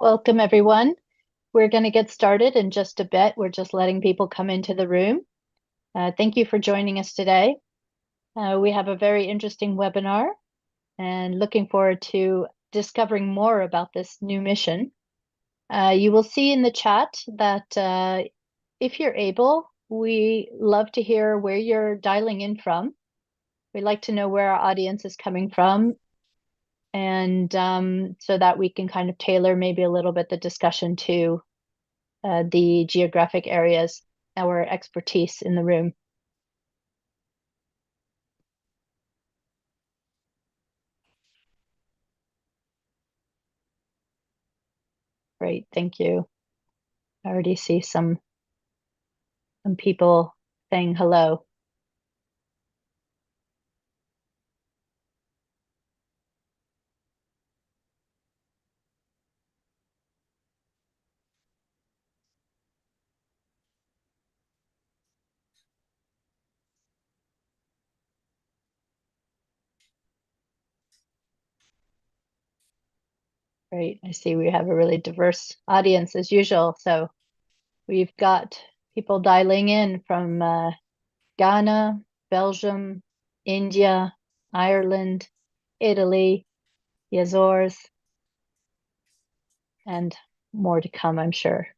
Welcome, everyone. We're going to get started in just a bit. We're just letting people come into the room. Thank you for joining us today. We have a very interesting webinar and looking forward to discovering more about this new mission. You will see in the chat that if you're able, we love to hear where you're dialing in from. We'd like to know where our audience is coming from, and so that we can kind of tailor maybe a little bit the discussion to the geographic areas, our expertise in the room. Great, thank you. I already see some people saying hello. Great, I see we have a really diverse audience as usual. So we've got people dialing in from Ghana, Belgium, India, Ireland, Italy, the Azores, and more to come, I'm sure.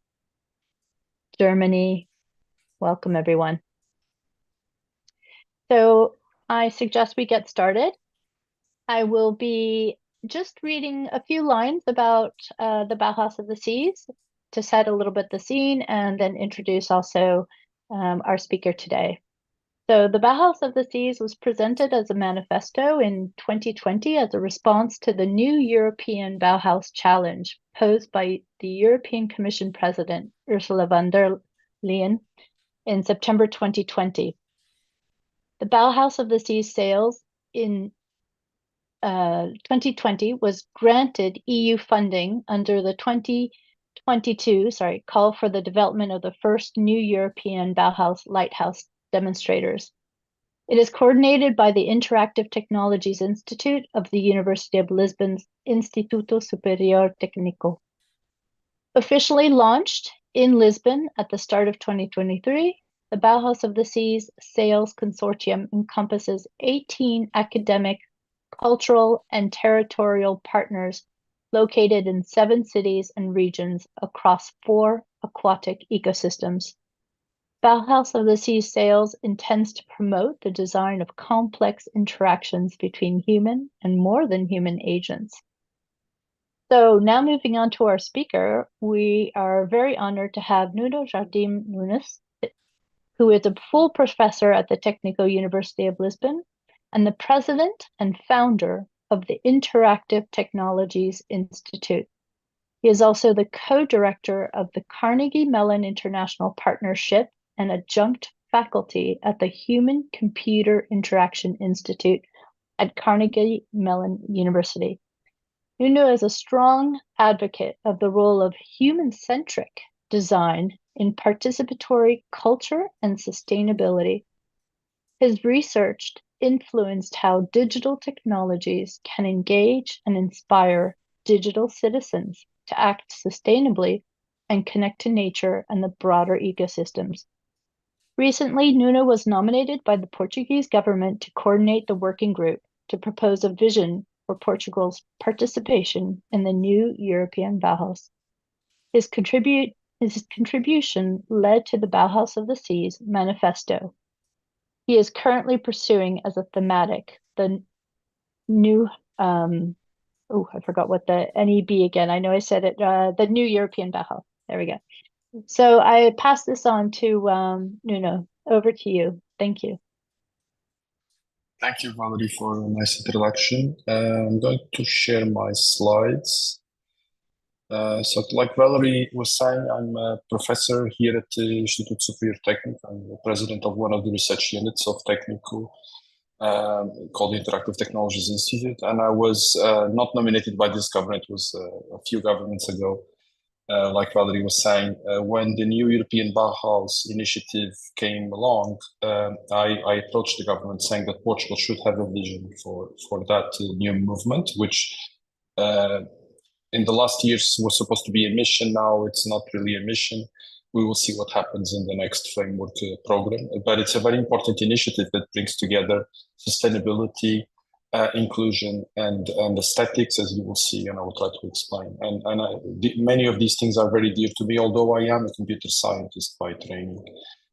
Germany, welcome everyone. So I suggest we get started. I will be just reading a few lines about the Bauhaus of the Seas to set a little bit the scene and then introduce also our speaker today. So the Bauhaus of the Seas was presented as a manifesto in 2020 as a response to the new European Bauhaus challenge posed by the European Commission President Ursula von der Leyen in September 2020. The Bauhaus of the Seas sales in 2020 was granted EU funding under the 2022 call for the development of the first new European Bauhaus Lighthouse demonstrators. It is coordinated by the Interactive Technologies Institute of the University of Lisbon's Instituto Superior Técnico. Officially launched in Lisbon at the start of 2023, the Bauhaus of the Seas Sales Consortium encompasses 18 academic, cultural, and territorial partners located in 7 cities and regions across 4 aquatic ecosystems. Bauhaus of the Seas Sales intends to promote the design of complex interactions between human and more than human agents. So now moving on to our speaker, we are very honored to have Nuno Jardim Nunes, who is a full professor at the Técnico University of Lisbon and the president and founder of the Interactive Technologies Institute. He is also the co-director of the Carnegie Mellon International Partnership and adjunct faculty at the Human Computer Interaction Institute at Carnegie Mellon University. Nuno is a strong advocate of the role of human-centric design in participatory culture and sustainability. His research influenced how digital technologies can engage and inspire digital citizens to act sustainably and connect to nature and the broader ecosystems. Recently, Nuno was nominated by the Portuguese government to coordinate the working group to propose a vision for Portugal's participation in the new European Bauhaus. His contribution led to the Bauhaus of the Seas manifesto. He is currently pursuing as a thematic the new, I forgot what the NEB again. I know I said it, the new European Bauhaus. There we go. So I pass this on to Nuno. Over to you. Thank you. Thank you, Valerie, for a nice introduction. I'm going to share my slides. So like Valerie was saying, I'm a professor here at the Instituto Superior Técnico. I'm the president of one of the research units of Técnico, called the Interactive Technologies Institute. And I was not nominated by this government. It was a few governments ago. Like Valerie was saying, when the new European Bauhaus initiative came along, I approached the government saying that Portugal should have a vision for that new movement, which in the last years was supposed to be a mission. Now it's not really a mission. We will see what happens in the next framework program. But it's a very important initiative that brings together sustainability, inclusion, and aesthetics, as you will see, and I will try to explain. Many of these things are very dear to me, although I am a computer scientist by training.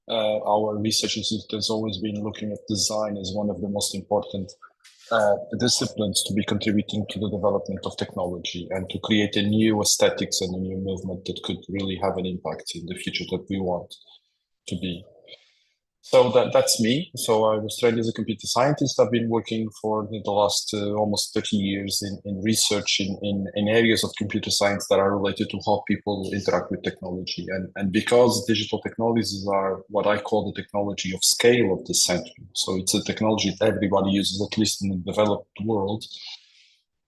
Our research institute has always been looking at design as one of the most important disciplines to be contributing to the development of technology and to create a new aesthetics and a new movement that could really have an impact in the future that we want to be. So that's me. So I was trained as a computer scientist. I've been working for the last almost 30 years in research in areas of computer science that are related to how people interact with technology. And because digital technologies are what I call the technology of scale of the century, so it's a technology that everybody uses, at least in the developed world,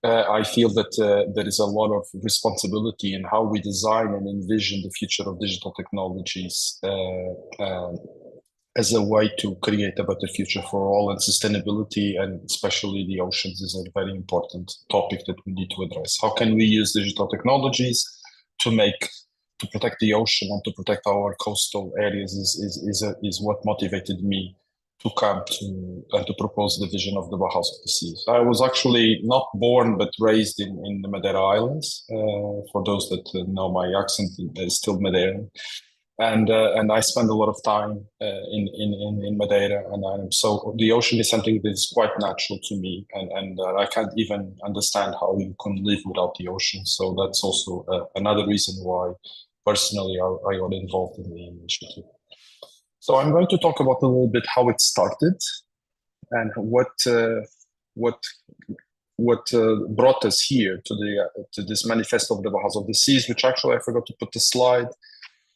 I feel that there is a lot of responsibility in how we design and envision the future of digital technologies as a way to create a better future for all, and sustainability, and especially the oceans, is a very important topic that we need to address. How can we use digital technologies to protect the ocean and to protect our coastal areas is what motivated me to come to propose the vision of the Bauhaus of the Seas. I was actually not born but raised in the Madeira Islands. For those that know my accent, it's still Madeiran. And I spend a lot of time in Madeira, and so the ocean is something that is quite natural to me, and I can't even understand how you can live without the ocean. So that's also another reason why, personally, I got involved in the initiative. So I'm going to talk about a little bit how it started and what brought us here to this manifesto of the Bauhaus of the Seas, which actually I forgot to put the slide.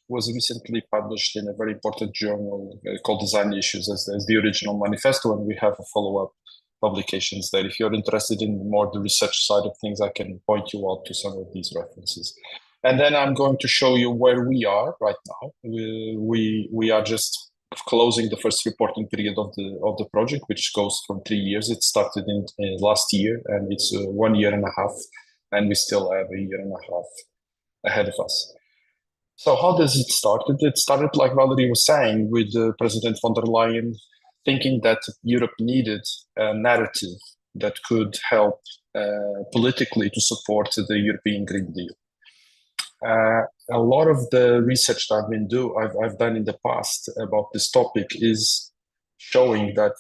Was recently published in a very important journal called Design Issues as the original manifesto, and we have a follow-up publications there. If you're interested in more the research side of things, I can point you out to some of these references. And then I'm going to show you where we are right now. We are just closing the first reporting period of the project, which goes from 3 years. It started in last year, and it's 1 year and a half, and we still have a year and a half ahead of us. So how does it start? It started, like Valerie was saying, with President von der Leyen thinking that Europe needed a narrative that could help politically to support the European Green Deal. A lot of the research that I've done in the past about this topic is showing that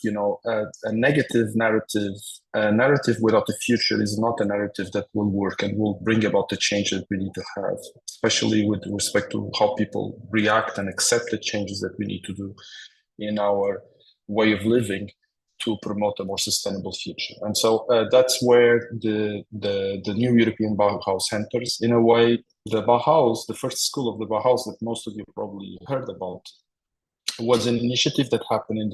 a negative narrative, a narrative without a future, is not a narrative that will work and will bring about the change that we need to have, especially with respect to how people react and accept the changes that we need to do in our way of living to promote a more sustainable future. And so that's where the new European Bauhaus enters. In a way, the Bauhaus, the first school of the Bauhaus that most of you probably heard about, was an initiative that happened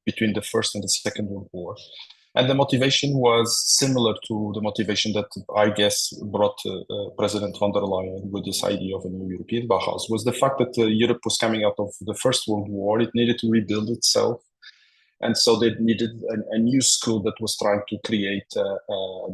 between the First and the Second World War. And the motivation was similar to the motivation that I guess brought President von der Leyen with this idea of a new European Bauhaus, was the fact that Europe was coming out of the First World War. It needed to rebuild itself. And so they needed a new school that was trying to create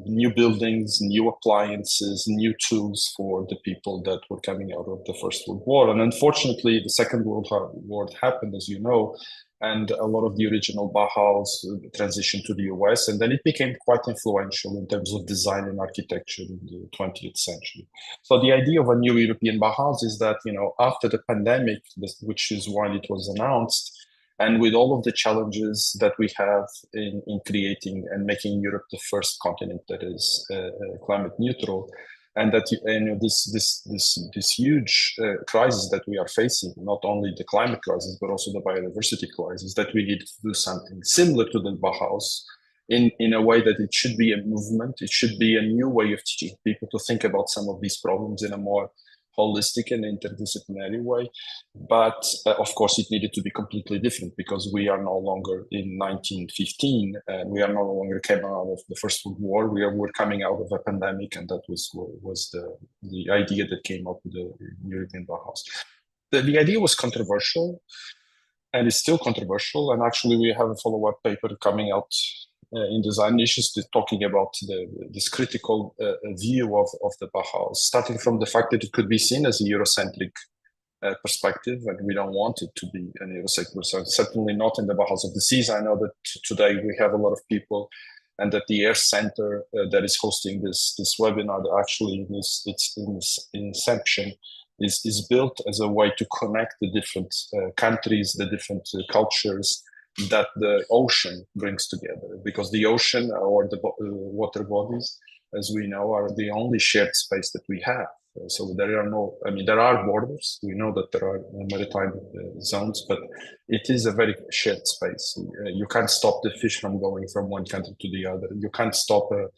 new buildings, new appliances, new tools for the people that were coming out of the First World War. And unfortunately, the Second World War happened, as you know, and a lot of the original Bauhaus transitioned to the US, and then it became quite influential in terms of design and architecture in the 20th century. So the idea of a new European Bauhaus is that, after the pandemic, which is when it was announced, and with all of the challenges that we have in creating and making Europe the first continent that is climate neutral, and that this huge crisis that we are facing, not only the climate crisis but also the biodiversity crisis, that we need to do something similar to the Bauhaus in a way that it should be a movement. It should be a new way of teaching people to think about some of these problems in a more holistic and interdisciplinary way. But of course, it needed to be completely different because we are no longer in 1915, and we are no longer coming out of the First World War. We're coming out of a pandemic, and that was the idea that came up with the European Bauhaus. The idea was controversial, and it's still controversial. And actually, we have a follow-up paper coming out in design issues, talking about this critical view of the Bauhaus, starting from the fact that it could be seen as a Eurocentric perspective, and we don't want it to be an Eurocentric. So certainly not in the Bauhaus of the Seas. I know that today we have a lot of people, and that the Air Center that is hosting this webinar, actually in its inception, is built as a way to connect the different countries, the different cultures that the ocean brings together. Because the ocean or the water bodies, as we know, are the only shared space that we have. So there are no, I mean, there are borders. We know that there are maritime zones, but it is a very shared space. You can't stop the fish from going from one country to the other. You can't stop a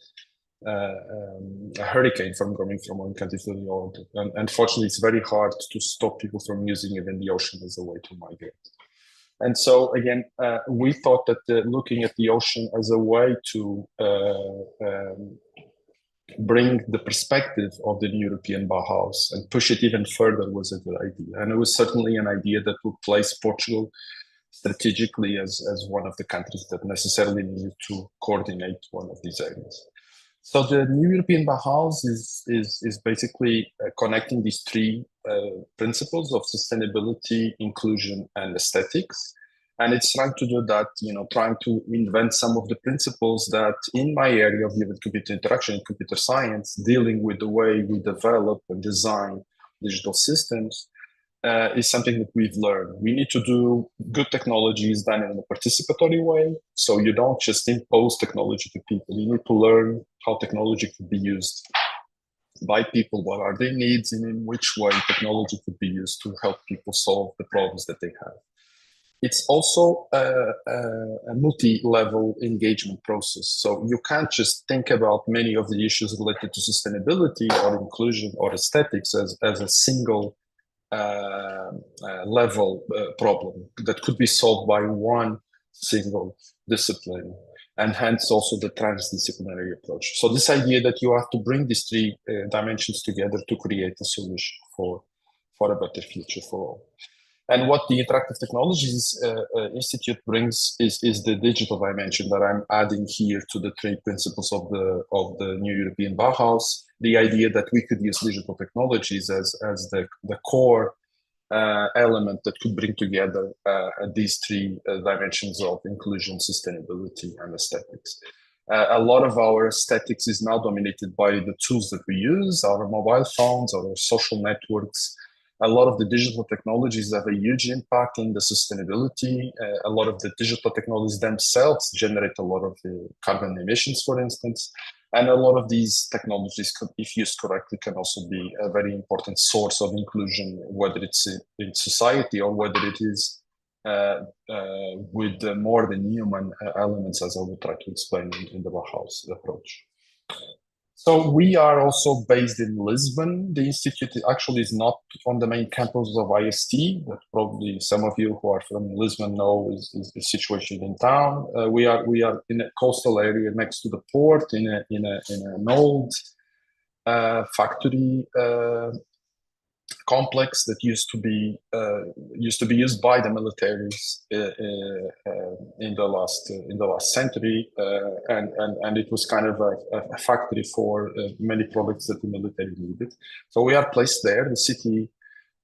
hurricane from going from one country to the other. And unfortunately, it's very hard to stop people from using even the ocean as a way to migrate. And so again, we thought that looking at the ocean as a way to bring the perspective of the European Bauhaus and push it even further was a good idea. And it was certainly an idea that would place Portugal strategically as one of the countries that necessarily needed to coordinate one of these areas. So the new European Bauhaus is basically connecting these three principles of sustainability, inclusion, and aesthetics. And it's trying to do that, trying to invent some of the principles that in my area of human-computer interaction and computer science, dealing with the way we develop and design digital systems, is something that we've learned. We need to do good technologies done in a participatory way. So you don't just impose technology to people. You need to learn how technology could be used by people, what are their needs, and in which way technology could be used to help people solve the problems that they have. It's also a multi-level engagement process. So you can't just think about many of the issues related to sustainability or inclusion or aesthetics as a single level problem that could be solved by one single discipline, and hence also the transdisciplinary approach. So this idea that you have to bring these three dimensions together to create a solution for a better future for all. And what the Interactive Technologies Institute brings is the digital dimension that I'm adding here to the three principles of the new European Bauhaus. The idea that we could use digital technologies as the core element that could bring together these three dimensions of inclusion, sustainability, and aesthetics. A lot of our aesthetics is now dominated by the tools that we use, our mobile phones, our social networks. A lot of the digital technologies have a huge impact in the sustainability. A lot of the digital technologies themselves generate a lot of the carbon emissions, for instance. And a lot of these technologies, if used correctly, can also be a very important source of inclusion, whether it's in society or whether it is with more than human elements, as I will try to explain in the Bauhaus approach. So we are also based in Lisbon. The institute actually is not on the main campus of IST, but probably some of you who are from Lisbon know is the situation in town. We are in a coastal area next to the port, in an old factory complex that used to be used by the militaries in the last century, and it was kind of a factory for many products that the military needed. So we are placed there. The city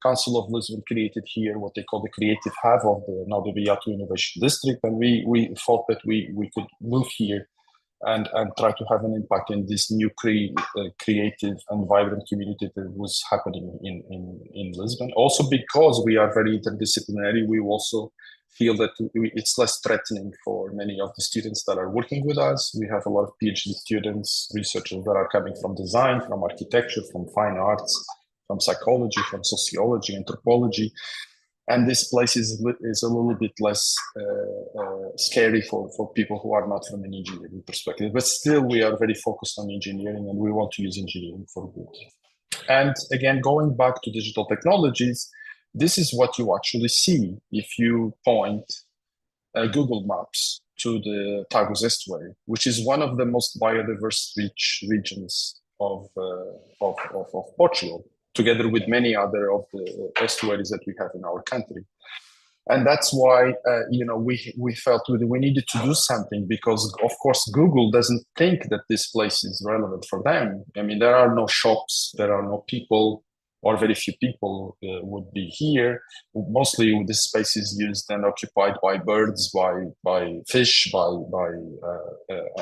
council of Lisbon created here what they call the creative hub of the now the Beato Innovation District, and we thought that we could move here and try to have an impact in this new creative and vibrant community that was happening in Lisbon. Also because we are very interdisciplinary, we also feel that it's less threatening for many of the students that are working with us. We have a lot of PhD students, researchers that are coming from design, from architecture, from fine arts, from psychology, from sociology, anthropology. And this place is a little bit less scary for people who are not from an engineering perspective. But still, we are very focused on engineering, and we want to use engineering for good. And again, going back to digital technologies, this is what you actually see if you point Google Maps to the Tagus Estuary, which is one of the most biodiverse rich regions of Portugal, together with many other of the estuaries that we have in our country. And that's why we felt we needed to do something, because of course Google doesn't think that this place is relevant for them. I mean, there are no shops, there are no people, or very few people would be here. Mostly this space is used and occupied by birds, by fish, by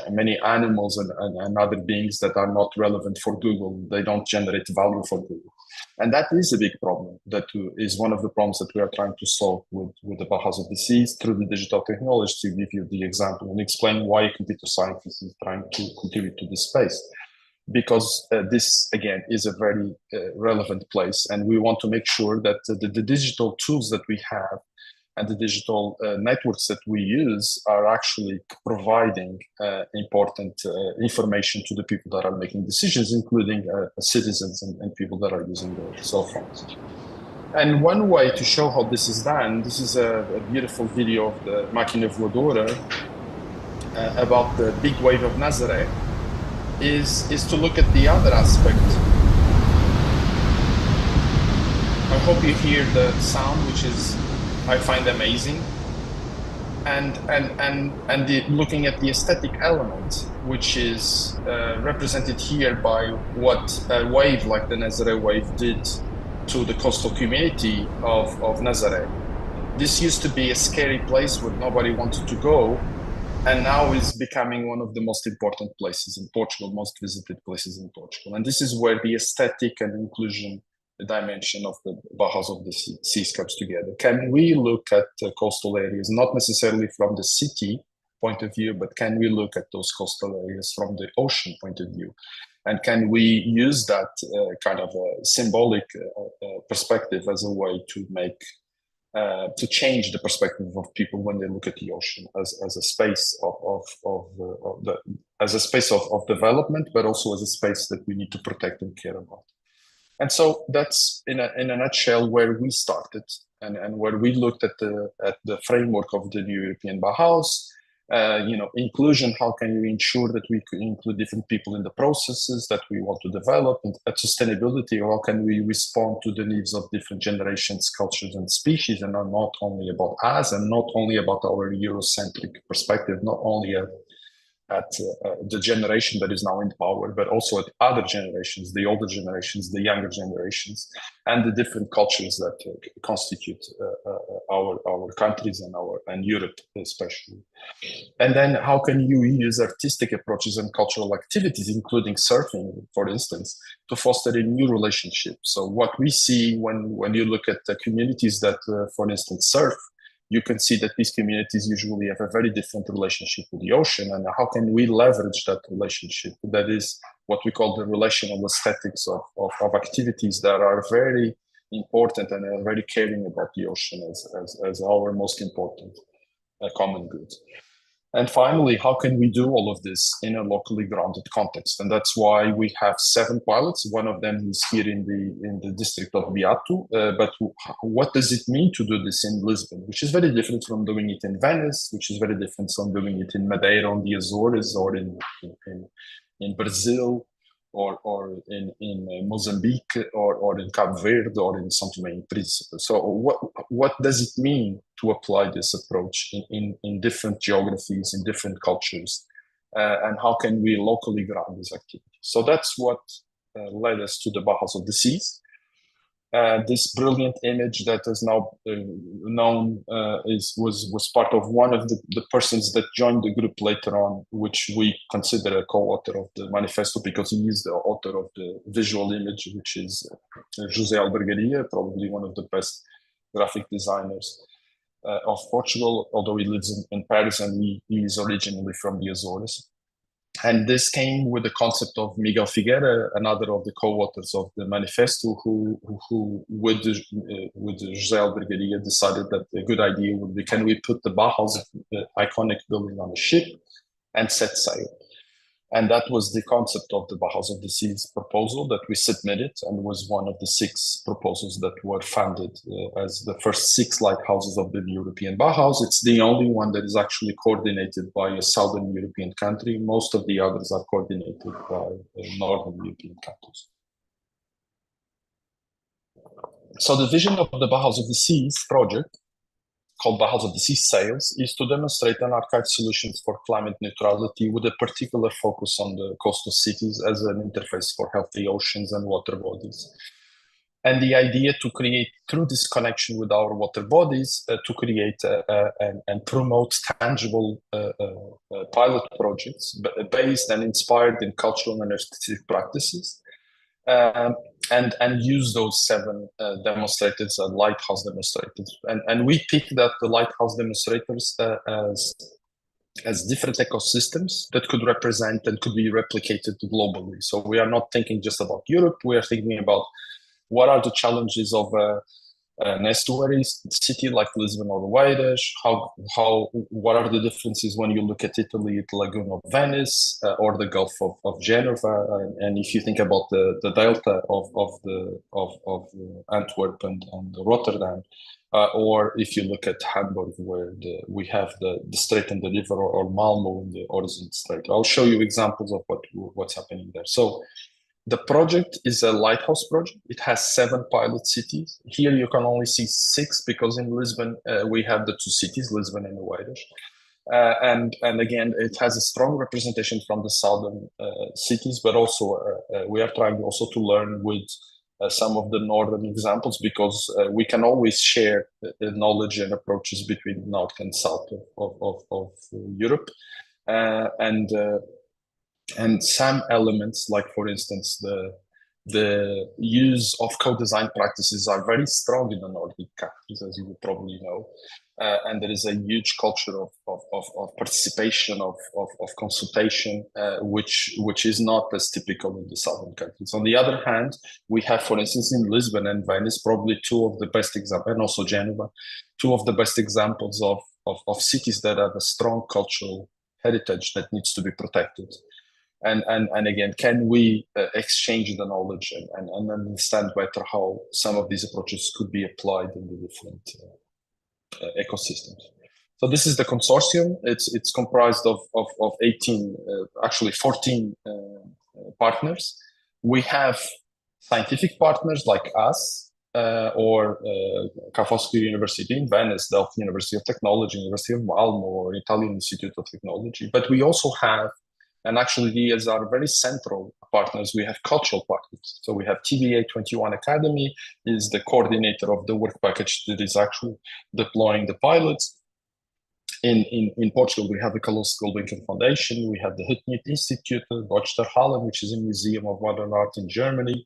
many animals and other beings that are not relevant for Google. They don't generate value for Google. And that is a big problem. That is one of the problems that we are trying to solve with the Bauhaus of the Seas through the digital technology, to give you the example and explain why a computer scientist is trying to contribute to this space. Because this, again, is a very relevant place. And we want to make sure that the digital tools that we have and the digital networks that we use are actually providing important information to the people that are making decisions, including citizens and people that are using their cell phones. And one way to show how this is done, this is a beautiful video of the Máquina Voadora about the big wave of Nazaré, is to look at the other aspect. I hope you hear the sound, which is, I find amazing, and looking at the aesthetic element, which is represented here by what a wave like the Nazaré wave did to the coastal community of Nazaré. This used to be a scary place where nobody wanted to go, and now is becoming one of the most important places in Portugal, most visited places in Portugal. And this is where the aesthetic and inclusion dimension of the Bauhaus of the Seas comes together. Can we look at coastal areas, not necessarily from the city point of view, but can we look at those coastal areas from the ocean point of view? And can we use that kind of a symbolic perspective as a way to make, to change the perspective of people when they look at the ocean as a space as a space of development, but also as a space that we need to protect and care about. And so that's in a nutshell where we started, and where we looked at the framework of the new European Bauhaus. Inclusion, how can we ensure that we could include different people in the processes that we want to develop? And at sustainability, how can we respond to the needs of different generations, cultures, and species, and are not only about us, and not only about our Eurocentric perspective, not only at the generation that is now in power, but also at other generations, the older generations, the younger generations, and the different cultures that constitute our countries and Europe especially. And then how can you use artistic approaches and cultural activities, including surfing, for instance, to foster a new relationship? So what we see when you look at the communities that, for instance, surf, you can see that these communities usually have a very different relationship with the ocean. And how can we leverage that relationship? That is what we call the relational aesthetics of activities that are very important and are very caring about the ocean as our most important common good. And finally, how can we do all of this in a locally grounded context? And that's why we have 7 pilots. One of them is here in the district of Beato. But what does it mean to do this in Lisbon? Which is very different from doing it in Venice, which is very different from doing it in Madeira on the Azores, or in Brazil, or in Mozambique, or in Cabo Verde, or in São Tomé and Príncipe. So what does it mean to apply this approach in different geographies, in different cultures, and how can we locally ground this activity? So that's what led us to the Bauhaus of the Seas. This brilliant image that is now known was part of one of the persons that joined the group later on, which we consider a co-author of the manifesto, because he is the author of the visual image, which is José Albergaria, probably one of the best graphic designers of Portugal, although he lives in Paris, and he is originally from the Azores. And this came with the concept of Miguel Figueira, another of the co-authors of the manifesto, who with José Albergaria decided that a good idea would be, can we put the Bauhaus iconic building on a ship and set sail? And that was the concept of the Bauhaus of the Seas proposal that we submitted, and was one of the 6 proposals that were funded as the first 6 lighthouses of the European Bauhaus. It's the only one that is actually coordinated by a Southern European country. Most of the others are coordinated by Northern European countries. So the vision of the Bauhaus of the Seas project called Bauhaus of the Sea Sails, is to demonstrate an archived solutions for climate neutrality with a particular focus on the coastal cities as an interface for healthy oceans and water bodies. And the idea to create, through this connection with our water bodies, to create and promote tangible pilot projects based and inspired in cultural and artistic practices. And use those 7 demonstrators, lighthouse demonstrators, and we pick that the lighthouse demonstrators as different ecosystems that could represent and could be replicated globally. So we are not thinking just about Europe; we are thinking about what are the challenges of an estuary city like Lisbon or Oeiras? What are the differences when you look at Italy, the Lagoon of Venice, or the Gulf of Geneva? And if you think about the delta of Antwerp and Rotterdam, or if you look at Hamburg, where we have the Strait and the river, or Malmo in the Öresund Strait. I'll show you examples of what's happening there. So the project is a lighthouse project. It has 7 pilot cities. Here you can only see 6 because in Lisbon we have the 2 cities, Lisbon and Oeiras. And again, it has a strong representation from the southern cities, but also we are trying also to learn with some of the northern examples, because we can always share knowledge and approaches between north and south of Europe. And some elements, like for instance, the use of co-design practices are very strong in the Nordic countries, as you would probably know. And there is a huge culture of participation, of consultation, which is not as typical in the southern countries. On the other hand, we have, for instance, in Lisbon and Venice, probably 2 of the best examples, and also Geneva, 2 of the best examples of cities that have a strong cultural heritage that needs to be protected. And again, can we exchange the knowledge and understand better how some of these approaches could be applied in the different ecosystems? So this is the consortium. It's comprised of 18, actually 14 partners. We have scientific partners like us, or Ca' Foscari University in Venice, Delft University of Technology, University of Malmo, or Italian Institute of Technology. But we also have, and actually these are very central partners, we have cultural partners. So we have TBA 21 Academy is the coordinator of the work package that is actually deploying the pilots. In Portugal, we have the Carlos Gulbenkian Foundation, we have the Hutniet Institute, Deutscher Hallen, which is a museum of modern art in Germany.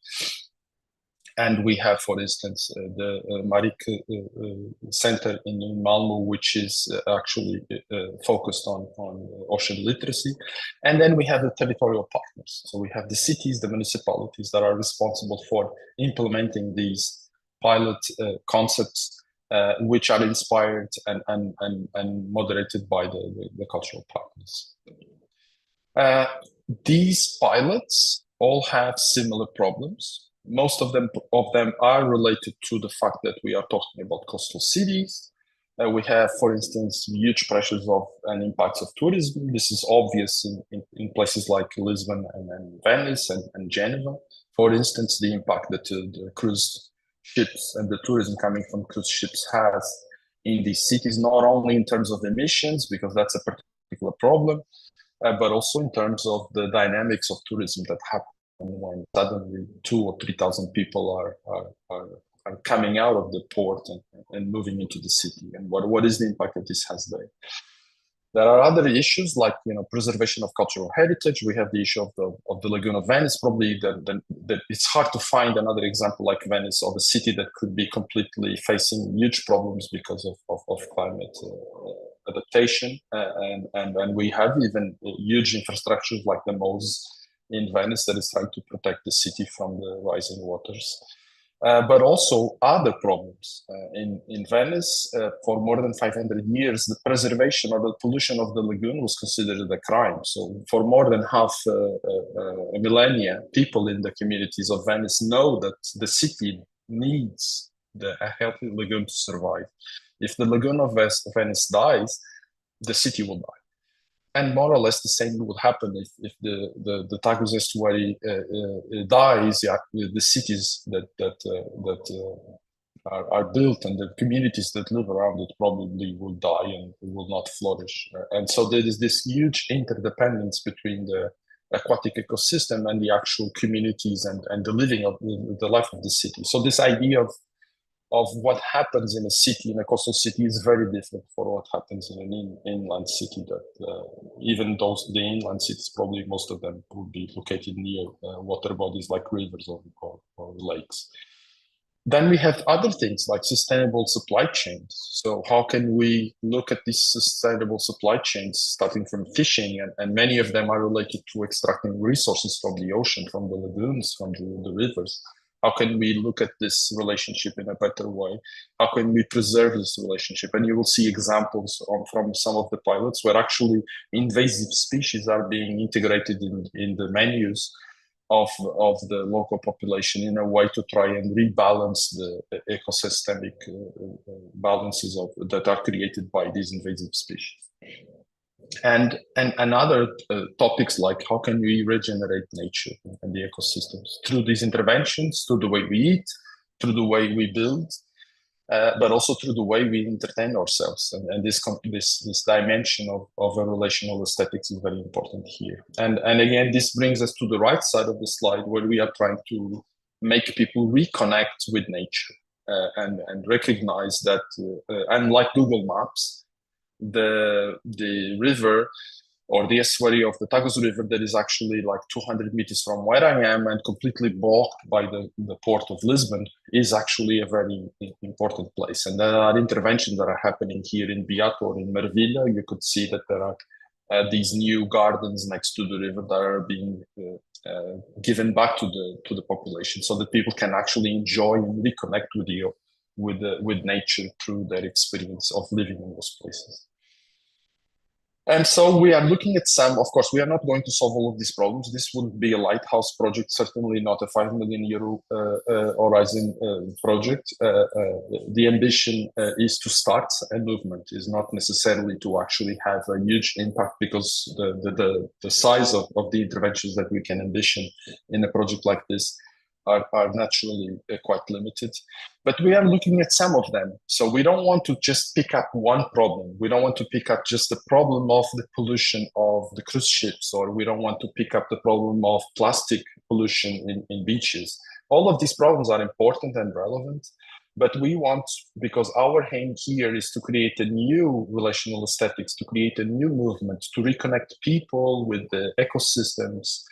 And we have, for instance, the Marik Center in Malmo, which is actually focused on ocean literacy. And then we have the territorial partners. So we have the cities, the municipalities that are responsible for implementing these pilot concepts, which are inspired and moderated by the cultural partners. These pilots all have similar problems. Most of them are related to the fact that we are talking about coastal cities. We have, for instance, huge pressures of and impacts of tourism. This is obvious in places like Lisbon and Venice and Geneva. For instance, the impact that the cruise ships and the tourism coming from cruise ships has in these cities, not only in terms of emissions, because that's a particular problem, but also in terms of the dynamics of tourism that happen when suddenly 2,000 or 3,000 people are coming out of the port and moving into the city, and what is the impact that this has there. There are other issues like preservation of cultural heritage. We have the issue of the Lagoon of Venice. Probably that it's hard to find another example like Venice of a city that could be completely facing huge problems because of climate adaptation, and we have even huge infrastructures like the moles in Venice that is trying to protect the city from the rising waters. But also other problems. In Venice, for more than 500 years, the preservation or the pollution of the lagoon was considered a crime. So for more than half a millennia, people in the communities of Venice know that the city needs a healthy lagoon to survive. If the lagoon of Venice dies, the city will die. And more or less the same would happen if the Tagus estuary dies. Yeah, the cities that are built, and the communities that live around it probably will die and will not flourish. And so there is this huge interdependence between the aquatic ecosystem and the actual communities and the living of the life of the city. So this idea of what happens in a city, in a coastal city, is very different for what happens in an inland city. That even those the inland cities, probably most of them will be located near water bodies like rivers or lakes. Then we have other things like sustainable supply chains. So how can we look at these sustainable supply chains, starting from fishing, and many of them are related to extracting resources from the ocean, from the lagoons, from the rivers. How can we look at this relationship in a better way? How can we preserve this relationship? And you will see examples from some of the pilots where actually invasive species are being integrated in the menus of the local population in a way to try and rebalance the ecosystemic balances that are created by these invasive species. And other topics like how can we regenerate nature and the ecosystems through these interventions, through the way we eat, through the way we build, but also through the way we entertain ourselves. And this dimension of a relational aesthetics is very important here. And again, this brings us to the right side of the slide, where we are trying to make people reconnect with nature and recognize that, unlike Google Maps, the river or the estuary of the Tagus River that is actually like 200 meters from where I am and completely blocked by the port of Lisbon is actually a very important place. And there are interventions that are happening here in Beato or in Mervilla. You could see that there are these new gardens next to the river that are being given back to the population, so that people can actually enjoy and reconnect with nature through their experience of living in those places. And so we are looking at some, of course, we are not going to solve all of these problems. This would be a Lighthouse project, certainly not a 5 million euro horizon project. The ambition is to start a movement, is not necessarily to actually have a huge impact, because the size of the interventions that we can ambition in a project like this are naturally quite limited. But we are looking at some of them. So we don't want to just pick up one problem. We don't want to pick up just the problem of the pollution of the cruise ships, or we don't want to pick up the problem of plastic pollution in beaches. All of these problems are important and relevant, but we want, because our aim here is to create a new relational aesthetics, to create a new movement, to reconnect people with the ecosystems,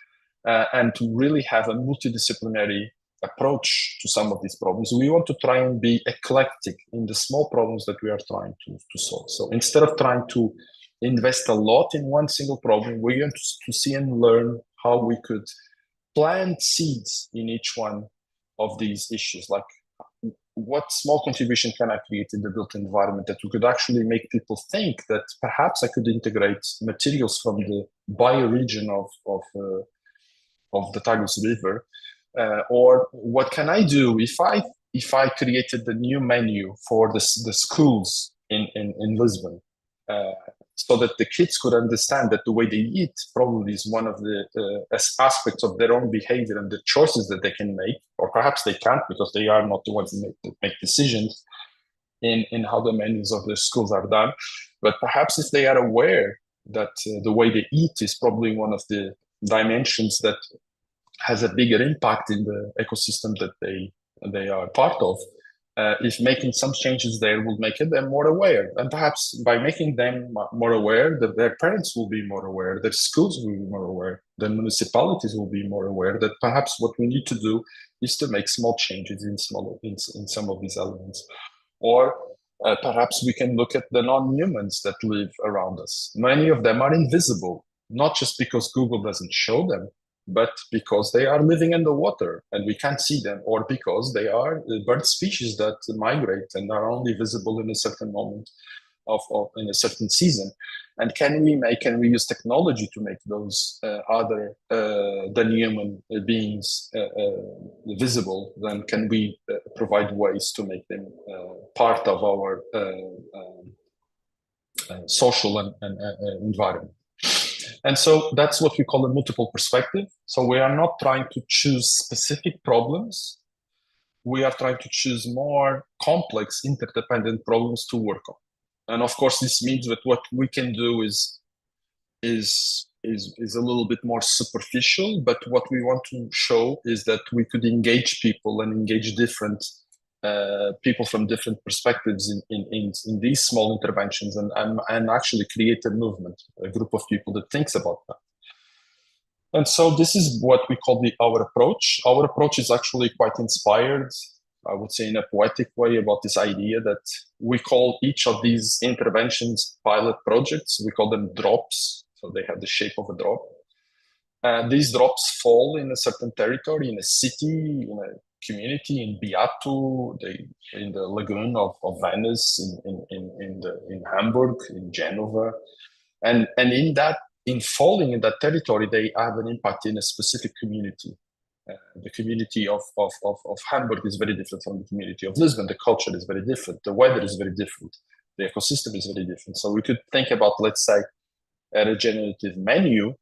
and to really have a multidisciplinary approach to some of these problems. We want to try and be eclectic in the small problems that we are trying to solve. So instead of trying to invest a lot in one single problem, we want to see and learn how we could plant seeds in each one of these issues. Like, what small contribution can I create in the built environment that could actually make people think that perhaps I could integrate materials from the bioregion of the Tagus River, or what can I do if I created the new menu for the schools in Lisbon, so that the kids could understand that the way they eat probably is one of the aspects of their own behavior and the choices that they can make, or perhaps they can't because they are not the ones that make decisions in how the menus of the schools are done. But perhaps if they are aware that the way they eat is probably one of the dimensions that has a bigger impact in the ecosystem that they are part of, if making some changes there will make them more aware. And perhaps by making them more aware, that their parents will be more aware, their schools will be more aware, the municipalities will be more aware that perhaps what we need to do is to make small changes in some of these elements. Or perhaps we can look at the non-humans that live around us. Many of them are invisible, not just because Google doesn't show them, but because they are living in the water and we can't see them, or because they are bird species that migrate and are only visible in a certain moment of in a certain season. And can we use technology to make those other than human beings visible? Then can we provide ways to make them part of our social and environment? And so that's what we call a multiple perspective. So we are not trying to choose specific problems. we are trying to choose more complex interdependent problems to work on. And of course, this means that what we can do is a little bit more superficial, but what we want to show is that we could engage people and engage different people from different perspectives in these small interventions and actually create a movement, a group of people that thinks about that. And so this is what we call our approach. Our approach is actually quite inspired, I would say, in a poetic way, about this idea that we call each of these interventions pilot projects. We call them drops. So they have the shape of a drop. These drops fall in a certain territory, in a city, in a community, in Beato, in the lagoon of Venice, in Hamburg, in Genova. And in falling in that territory, they have an impact in a specific community. The community of Hamburg is very different from the community of Lisbon. The culture is very different. The weather is very different. The ecosystem is very different. So we could think about, let's say, a regenerative menu.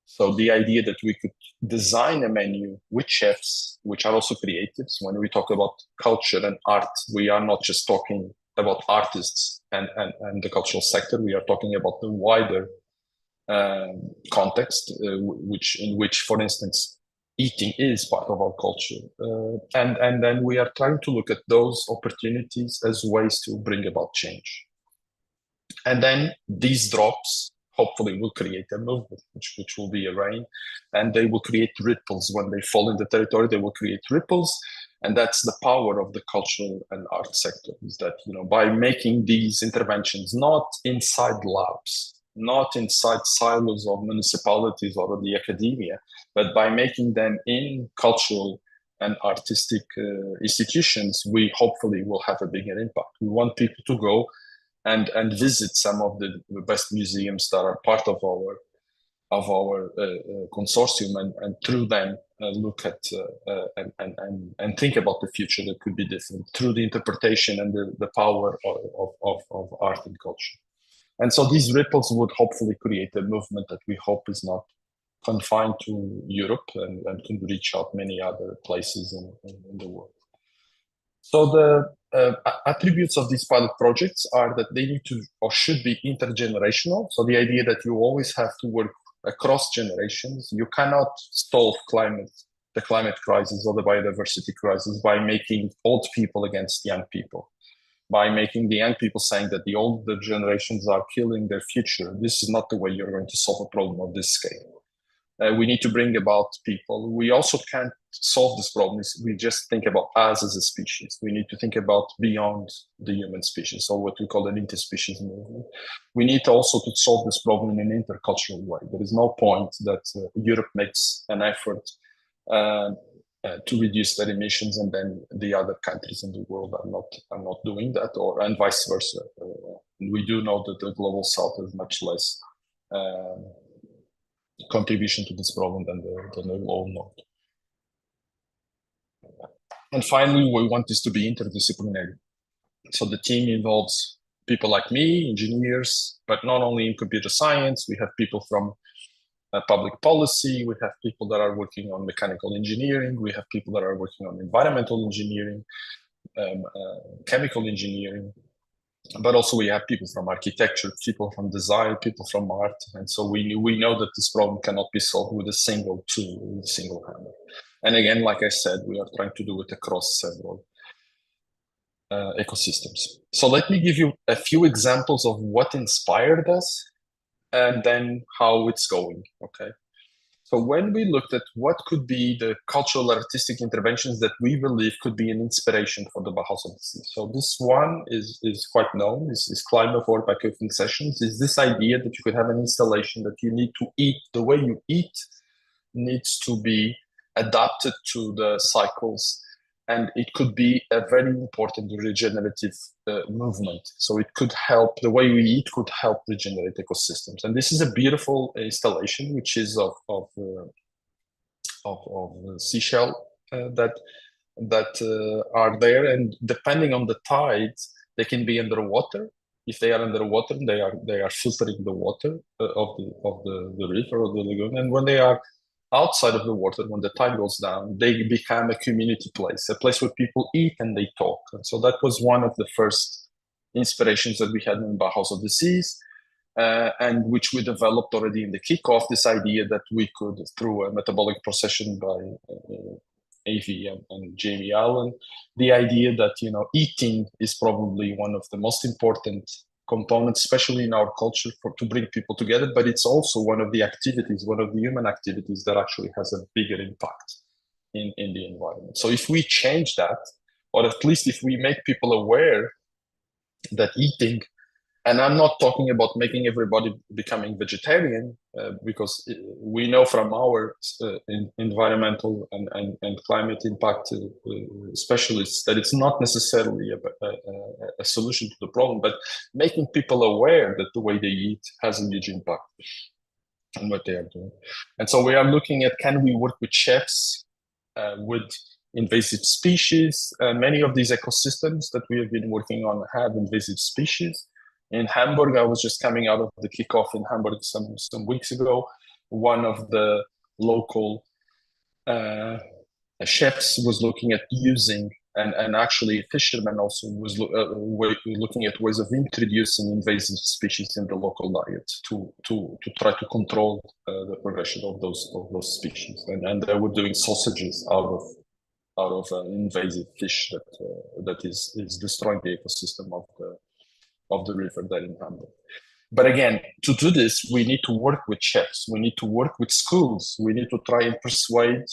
So the idea that we could design a menu with chefs, which are also creatives. When we talk about culture and art, we are not just talking about artists and the cultural sector. We are talking about the wider context, in which, for instance, eating is part of our culture. And then we are trying to look at those opportunities as ways to bring about change. And then these drops hopefully will create a movement, which will be a rain, and they will create ripples. When they fall in the territory, they will create ripples. And that's the power of the cultural and art sector, is that, by making these interventions not inside labs, not inside silos of municipalities or of the academia, but by making them in cultural and artistic institutions, we hopefully will have a bigger impact. We want people to go and visit some of the best museums that are part of our consortium, and through them look at and think about the future that could be different through the interpretation and the power of art and culture. And so these ripples would hopefully create a movement that we hope is not confined to Europe and can reach out many other places in the world. So the attributes of these pilot projects are that they need to or should be intergenerational. So the idea that you always have to work across generations. You cannot solve the climate crisis or the biodiversity crisis by making old people against young people, by making the young people saying that the older generations are killing their future. This is not the way you're going to solve a problem of this scale. We need to bring about people. We also can't solve this problem if we just think about us as a species. We need to think about beyond the human species, so what we call an interspecies movement. We need also to solve this problem in an intercultural way. There is no point that Europe makes an effort to reduce their emissions, and then the other countries in the world are not doing that, and vice versa. We do know that the global south has much less contribution to this problem than the global north. And finally, we want this to be interdisciplinary. So the team involves people like me, engineers, but not only in computer science. We have people from public policy. We have people that are working on mechanical engineering. We have people that are working on environmental engineering, chemical engineering. But also we have people from architecture, people from design, people from art. And so we know that this problem cannot be solved with a single tool, with a single hammer. And again, like I said, we are trying to do it across several ecosystems. So let me give you a few examples of what inspired us and then how it's going, okay? So when we looked at what could be the cultural artistic interventions that we believe could be an inspiration for the Bauhaus of the Sea. So this one is quite known, is climate forward by cooking sessions, is this idea that you could have an installation that you need to eat, the way you eat needs to be adapted to the cycles, and it could be a very important regenerative movement. So it could help, the way we eat could help regenerate ecosystems. And this is a beautiful installation, which is of seashell that are there. And depending on the tides, they can be underwater. If they are underwater, they are filtering the water of the river or the lagoon. And when they are outside of the water, when the tide goes down, they become a community place, a place where people eat and they talk. And so that was one of the first inspirations that we had in Bauhaus of the Seas, and which we developed already in the kickoff, this idea that we could, through a metabolic procession by Avi and Jamie Allen, the idea that, you know, eating is probably one of the most important components, especially in our culture, to bring people together, but it's also one of the activities, one of the human activities that actually has a bigger impact in the environment. So if we change that, or at least if we make people aware that eating, and I'm not talking about making everybody becoming vegetarian, because we know from our environmental and climate impact specialists that it's not necessarily a solution to the problem, but making people aware that the way they eat has a huge impact on what they are doing. And so we are looking at, can we work with chefs, with invasive species? Many of these ecosystems that we have been working on have invasive species. In Hamburg, I was just coming out of the kickoff in Hamburg some weeks ago. One of the local chefs was looking at using, and actually fishermen also was looking at ways of introducing invasive species in the local diet to try to control the progression of those species. And they were doing sausages out of invasive fish that is destroying the ecosystem of the river there in Hamburg. But again, to do this, we need to work with chefs. We need to work with schools. We need to try and persuade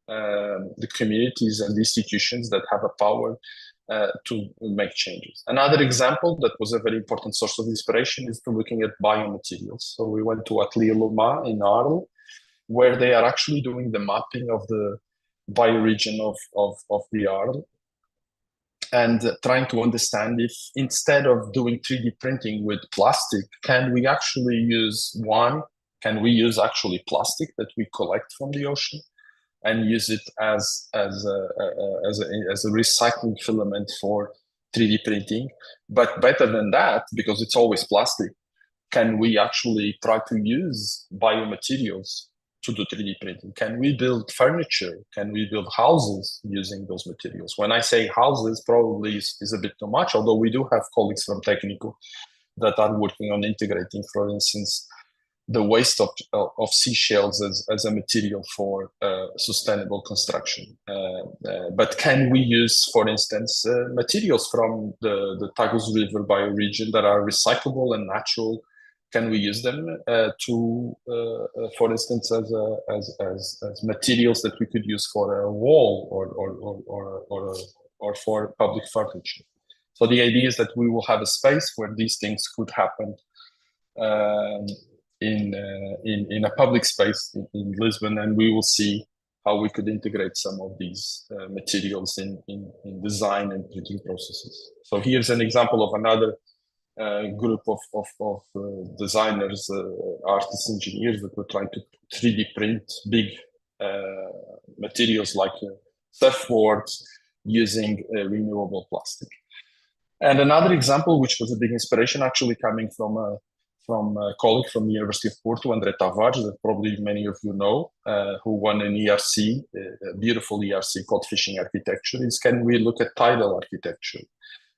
the communities and the institutions that have a power to make changes. Another example that was a very important source of inspiration is to looking at biomaterials. So we went to Atelier Loma in Arles, where they are actually doing the mapping of the bioregion of the Arles, and trying to understand if, instead of doing 3D printing with plastic, can we actually use actually plastic that we collect from the ocean and use it as a recycling filament for 3D printing? But better than that, because it's always plastic, can we actually try to use biomaterials to do 3D printing? Can we build furniture? Can we build houses using those materials? When I say houses, probably is a bit too much, although we do have colleagues from Técnico that are working on integrating, for instance, the waste of seashells as a material for sustainable construction. But can we use, for instance, materials from the Tagus River bioregion that are recyclable and natural? Can we use them for instance, as materials that we could use for a wall or for public furniture? So the idea is that we will have a space where these things could happen in a public space in Lisbon, and we will see how we could integrate some of these materials in design and printing processes. So here's an example of another group of designers, artists, engineers that were trying to 3D print big materials like surfboards using renewable plastic. And another example, which was a big inspiration, actually coming from a colleague from the University of Porto, André Tavares, that probably many of you know, who won an ERC, a beautiful ERC called Fishing Architecture, is, can we look at tidal architecture?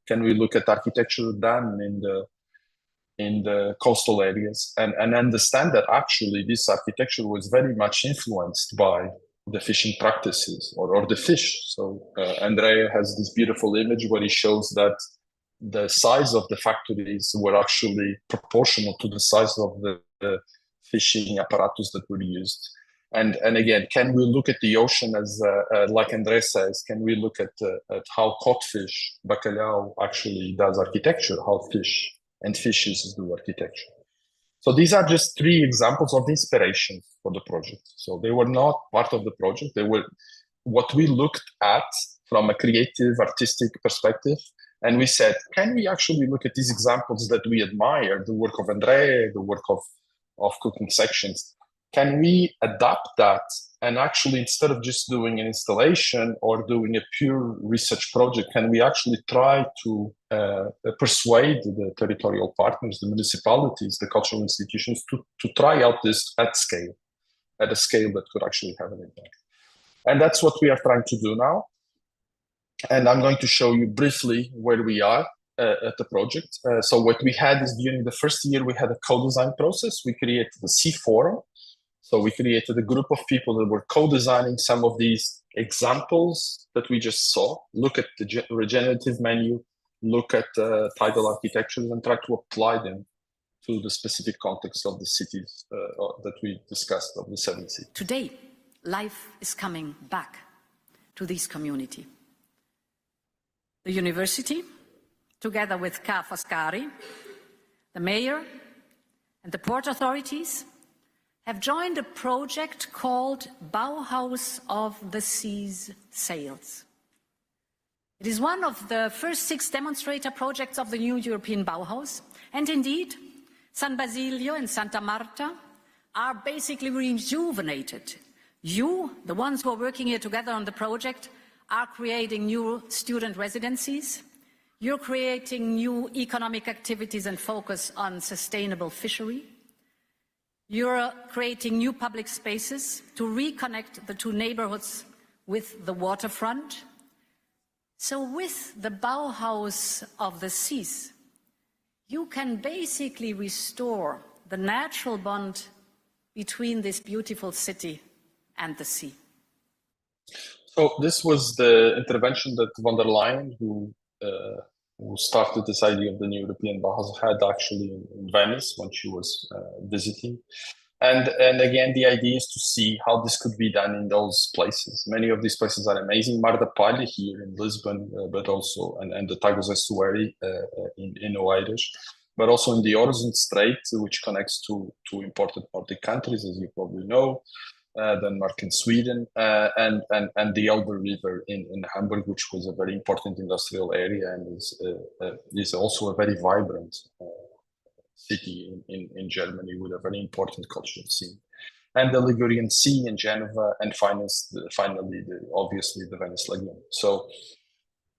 Can we look at architecture done in the coastal areas and understand that actually this architecture was very much influenced by the fishing practices or the fish? So Andrea has this beautiful image where he shows that the size of the factories were actually proportional to the size of the fishing apparatus that were used. And again, can we look at the ocean as, like André says, can we look at how codfish, bacalhau actually does architecture, how fish and fishes do architecture? So these are just 3 examples of inspiration for the project. So they were not part of the project. They were what we looked at from a creative, artistic perspective. And we said, can we actually look at these examples that we admire, the work of André, the work of cooking sections? Can we adapt that and actually, instead of just doing an installation or doing a pure research project, can we actually try to persuade the territorial partners, the municipalities, the cultural institutions to try out this at scale? at a scale that could actually have an impact. And that's what we are trying to do now. And I'm going to show you briefly where we are at the project. So what we had is during the first year, we had a co-design process. We created the C Forum. So we created a group of people that were co-designing some of these examples that we just saw. Look at the regenerative menu, look at tidal architectures, and try to apply them to the specific context of the cities that we discussed, of the 7 cities. Today, life is coming back to this community. The university, together with Ca' Foscari, the mayor, and the port authorities, have joined a project called Bauhaus of the Sea's Sails. It is one of the first 6 demonstrator projects of the new European Bauhaus, and indeed, San Basilio and Santa Marta are basically rejuvenated. You, the ones who are working here together on the project, are creating new student residencies. You're creating new economic activities and focus on sustainable fishery. You're creating new public spaces to reconnect the 2 neighborhoods with the waterfront. So with the Bauhaus of the Seas, you can basically restore the natural bond between this beautiful city and the sea. So this was the intervention that von der Leyen, who started this idea of the new European Bauhaus, had actually in Venice when she was visiting. And again, the idea is to see how this could be done in those places. Many of these places are amazing. Mar da Palha here in Lisbon, but also, and the Tagus Estuary in Oeiras, but also in the Oresund Strait, which connects to 2 important Nordic countries, as you probably know. Denmark and Sweden, and the Elbe River in Hamburg, which was a very important industrial area and is also a very vibrant city in Germany with a very important cultural scene. And the Ligurian Sea in Geneva, and finally, obviously, the Venice Lagoon. So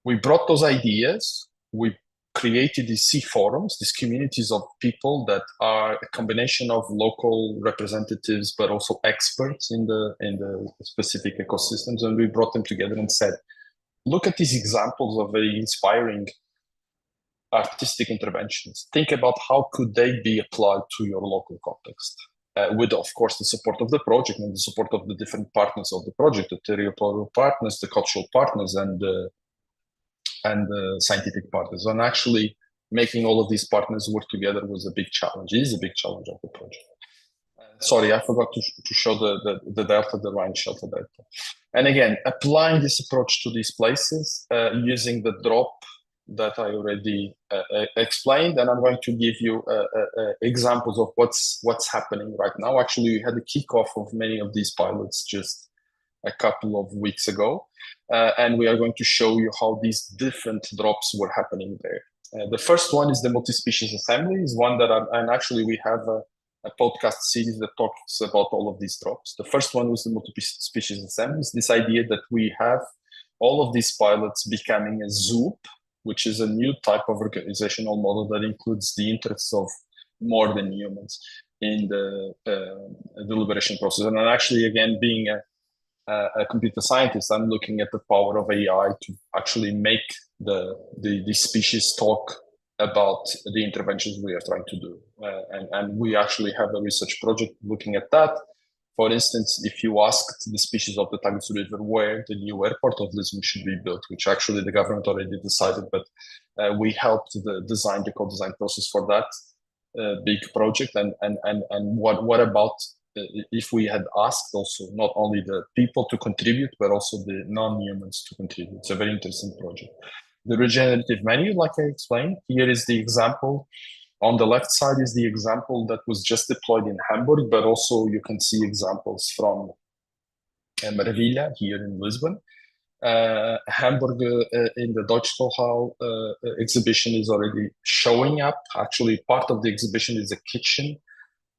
we brought those ideas, we created these sea forums, these communities of people that are a combination of local representatives, but also experts in the specific ecosystems. And we brought them together and said, look at these examples of very inspiring artistic interventions. Think about how could they be applied to your local context. With, of course, the support of the project and the support of the different partners of the project, the territorial partners, the cultural partners, and the scientific partners. And actually making all of these partners work together was a big challenge. It is a big challenge of the project. Sorry, I forgot to show the delta, the Rhine shelter delta. And again, applying this approach to these places using the drop that I already explained, and I'm going to give you examples of what's happening right now. Actually, we had a kickoff of many of these pilots just a couple of weeks ago, and we are going to show you how these different drops were happening there. The first one is the multi-species assembly, is one that and actually we have a podcast series that talks about all of these drops. The first one was the multi-species assemblies, this idea that we have all of these pilots becoming a ZOOP, which is a new type of organizational model that includes the interests of more than humans in the deliberation process. And actually, again, being a computer scientist, I'm looking at the power of AI to actually make the species talk about the interventions we are trying to do. And we actually have a research project looking at that. For instance, if you asked the species of the Tagus River where the new airport of Lisbon should be built, which actually the government already decided, but we helped design the co-design process for that big project. And what about if we had asked also not only the people to contribute, but also the non-humans to contribute? It's a very interesting project. The regenerative menu, like I explained, here is the example. On the left side is the example that was just deployed in Hamburg, but also you can see examples from Marvilla here in Lisbon. Hamburg in the Deutschtochau exhibition is already showing up. Actually, part of the exhibition is a kitchen,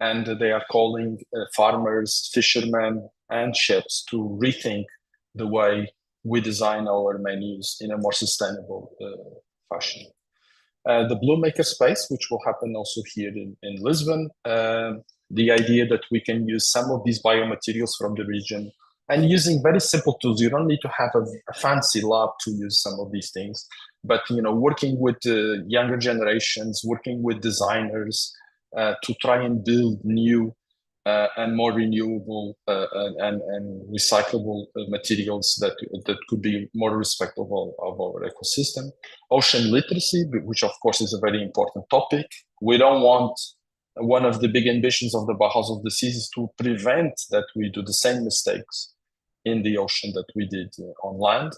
and they are calling farmers, fishermen, and chefs to rethink the way we design our menus in a more sustainable fashion. The Blue Maker Space, which will happen also here in Lisbon, the idea that we can use some of these biomaterials from the region and using very simple tools. You don't need to have a fancy lab to use some of these things, but working with younger generations, working with designers to try and build new and more renewable and recyclable materials that could be more respectful of our ecosystem. Ocean literacy, which of course is a very important topic. We don't want, one of the big ambitions of the Bauhaus of the Seas is to prevent that we do the same mistakes in the ocean that we did on land.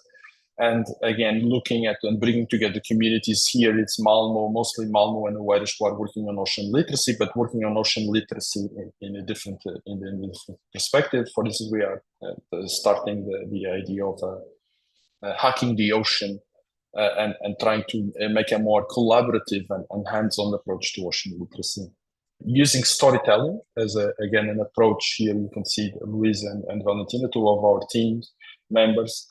And again, looking at and bringing together communities here, it's Malmo, mostly Malmo and Oeiras who are working on ocean literacy, but working on ocean literacy in a different perspective. For instance, we are starting the idea of hacking the ocean and trying to make a more collaborative and hands-on approach to ocean literacy. Using storytelling as, again, an approach here, you can see Luis and Valentina, two of our team members,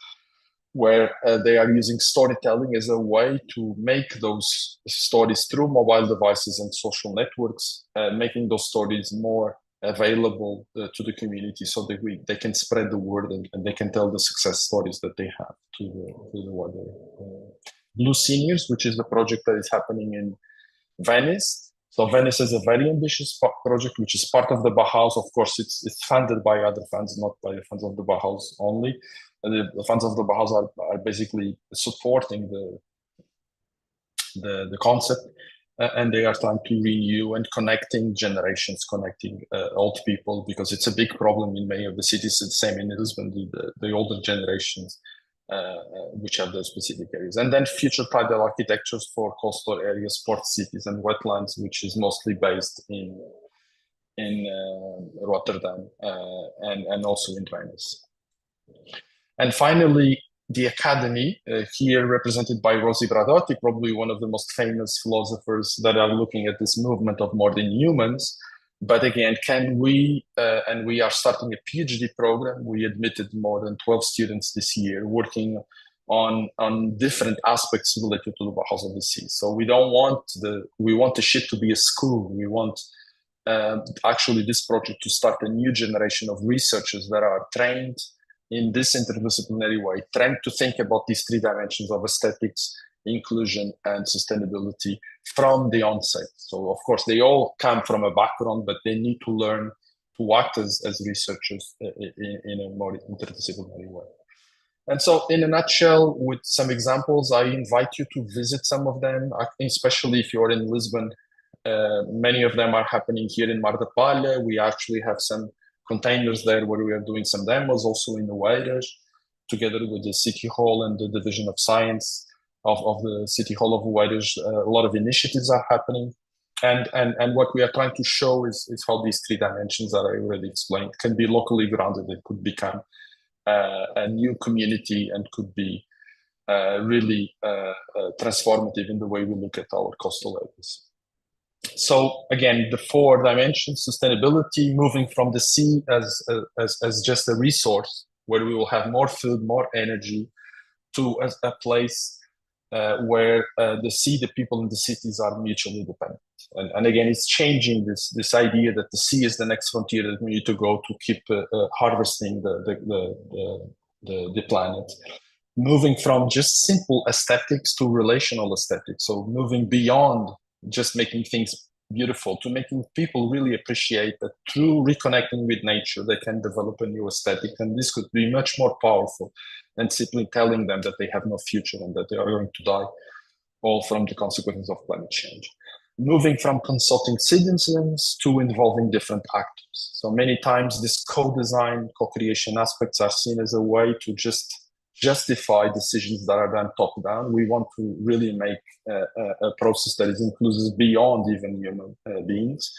where they are using storytelling as a way to make those stories through mobile devices and social networks, making those stories more available to the community so that they can spread the word and they can tell the success stories that they have to the wider. Blue Seniors, which is the project that is happening in Venice. So Venice is a very ambitious project, which is part of the Bauhaus. Of course, it's funded by other funds, not by the funds of the Bauhaus only. The funds of the Bauhaus are basically supporting the concept, and they are trying to renew and connecting generations, connecting old people, because it's a big problem in many of the cities. It's the same in Lisbon, the older generations, which have those specific areas. And then future tidal architectures for coastal areas, port cities, and wetlands, which is mostly based in Rotterdam and also in Venice. And finally, the Academy, here represented by Rosi Bradotti, probably one of the most famous philosophers that are looking at this movement of modern humans. But again, can we, and we are starting a PhD program, we admitted more than 12 students this year working on different aspects related to the Bauhaus of the Sea. So we want the ship to be a school. We want actually this project to start a new generation of researchers that are trained in this interdisciplinary way, trying to think about these three dimensions of aesthetics, inclusion, and sustainability from the onset. So of course, they all come from a background, but they need to learn to act as researchers in a more interdisciplinary way. And so in a nutshell, with some examples, I invite you to visit some of them, especially if you're in Lisbon. Many of them are happening here in Mar de Palha. We actually have some containers there where we are doing some demos, also in the Oeiras, together with the City Hall and the Division of Science of the City Hall of Oeiras. A lot of initiatives are happening. And what we are trying to show is how these three dimensions that I already explained can be locally grounded. It could become a new community and could be really transformative in the way we look at our coastal areas. So again, the four dimensions: sustainability, moving from the sea as just a resource where we will have more food, more energy, to a place where the sea, the people in the cities are mutually dependent. And again, it's changing this idea that the sea is the next frontier that we need to go to keep harvesting the planet. Moving from just simple aesthetics to relational aesthetics. So moving beyond just making things beautiful to making people really appreciate that through reconnecting with nature, they can develop a new aesthetic. And this could be much more powerful than simply telling them that they have no future and that they are going to die, all from the consequences of climate change. Moving from consulting citizens to involving different actors. So many times this co-design, co-creation aspects are seen as a way to just justify decisions that are done top-down. We want to really make a process that is inclusive beyond even human beings.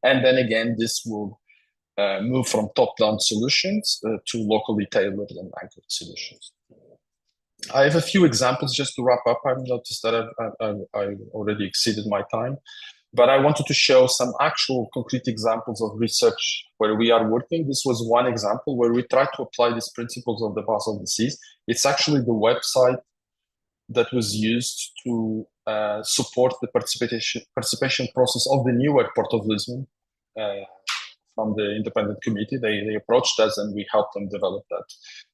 And then again, this will move from top-down solutions to locally tailored and anchored solutions. I have a few examples just to wrap up. I've noticed that I've already exceeded my time, but I wanted to show some actual concrete examples of research where we are working. This was one example where we tried to apply these principles of the Bauhaus of the Seas. It's actually the website that was used to support the participation process of the new airport of Lisbon. from the independent committee. They approached us and we helped them develop that.